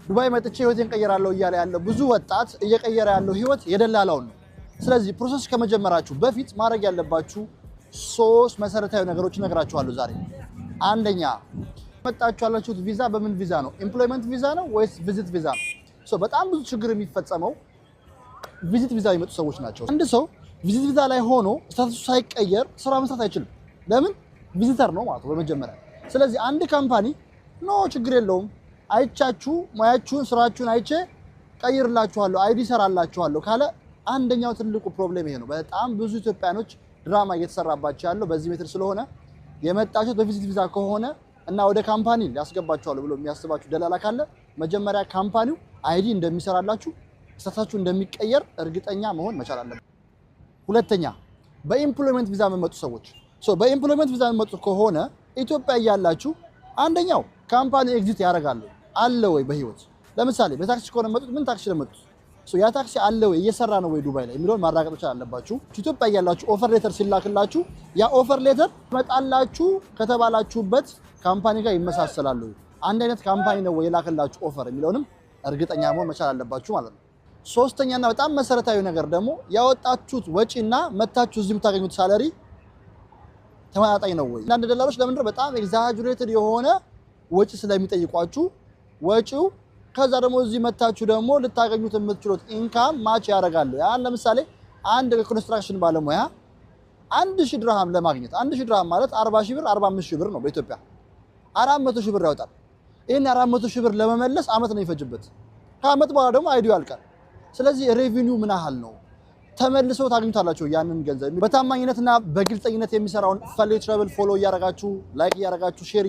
ዱባይ መጥቼ ህይወቴን ቀየራለሁ እያለ ያለው ብዙ ወጣት እየቀየረ ያለው ህይወት የደላላው ነው። ስለዚህ ፕሮሰስ ከመጀመራችሁ በፊት ማድረግ ያለባችሁ 3 መሰረታዊ ነገሮች እነግራችኋለሁ ዛሬ። አንደኛ መጣችሁ ያላችሁት ቪዛ በምን ቪዛ ነው? ኤምፕሎይመንት ቪዛ ነው ወይስ ቪዚት ቪዛ ነው? በጣም ብዙ ችግር የሚፈጸመው ቪዚት ቪዛ የሚመጡ ሰዎች ናቸው። አንድ ሰው ቪዚት ቪዛ ላይ ሆኖ ስታተሱ ሳይቀየር ስራ መስራት አይችልም። ለምን? ቪዚተር ነው ማለት ነው በመጀመሪያ። ስለዚህ አንድ ካምፓኒ ችግር የለውም አይቻችሁ ሙያችሁን ስራችሁን አይቼ ቀይርላችኋለሁ አይዲ ሰራላችኋለሁ ካለ አንደኛው ትልቁ ፕሮብሌም ይሄ ነው። በጣም ብዙ ኢትዮጵያኖች ድራማ እየተሰራባቸው ያለው በዚህ ሜትር ስለሆነ የመጣችሁት በቪዚት ቪዛ ከሆነ እና ወደ ካምፓኒ ሊያስገባችኋል ብሎ የሚያስባችሁ ደላላ ካለ መጀመሪያ ካምፓኒው አይዲ እንደሚሰራላችሁ ስታተሳችሁ እንደሚቀየር እርግጠኛ መሆን መቻል አለበት። ሁለተኛ በኤምፕሎይመንት ቪዛ የሚመጡ ሰዎች በኤምፕሎይመንት ቪዛ የሚመጡ ከሆነ ኢትዮጵያ ያላችሁ አንደኛው ካምፓኒ ኤግዚት ያደርጋሉ አለ ወይ በህይወት ለምሳሌ በታክሲ ከሆነ መጡት ምን ታክሲ ለመጡት ያ ታክሲ አለ ወይ እየሰራ ነው ወይ ዱባይ ላይ የሚለውን ማረጋገጥ አለባችሁ። ኢትዮጵያ ያላችሁ ኦፈር ሌተር ሲላክላችሁ ያ ኦፈር ሌተር መጣላችሁ ከተባላችሁበት ካምፓኒ ጋር ይመሳሰላሉ አንድ አይነት ካምፓኒ ነው ወይ የላክላችሁ ኦፈር የሚለውንም እርግጠኛ መሆን መቻል አለባችሁ ማለት ነው። ሶስተኛና በጣም መሰረታዊ ነገር ደግሞ ያወጣችሁት ወጪና መታችሁ እዚህ የምታገኙት ሳለሪ ተመጣጣኝ ነው ወይ? አንዳንድ ደላሎች ለምንድነው በጣም ኤግዛጀሬትድ የሆነ ወጪ ስለሚጠይቋችሁ ወጪው ከዛ ደግሞ እዚህ መታችሁ ደግሞ ልታገኙት የምትችሉት ኢንካም ማች ያደርጋሉ። ያን ለምሳሌ አንድ ኮንስትራክሽን ባለሙያ 1000 ድርሃም ለማግኘት 1000 ድርሃም ማለት 40000 ብር 45000 ብር ነው በኢትዮጵያ 400000 ብር ያወጣል። ይሄን 400000 ብር ለመመለስ አመት ነው ይፈጅበት። ከአመት በኋላ ደግሞ አይዲው ያልቃል። ስለዚህ ሬቪኒው ምን ያህል ነው? ተመልሰው ታገኙታላችሁ ያንን ገንዘብ። በታማኝነትና በግልጽኝነት የሚሰራውን ፈልይ ትራቨል ፎሎ እያደረጋችሁ ላይክ እያደረጋችሁ ሼር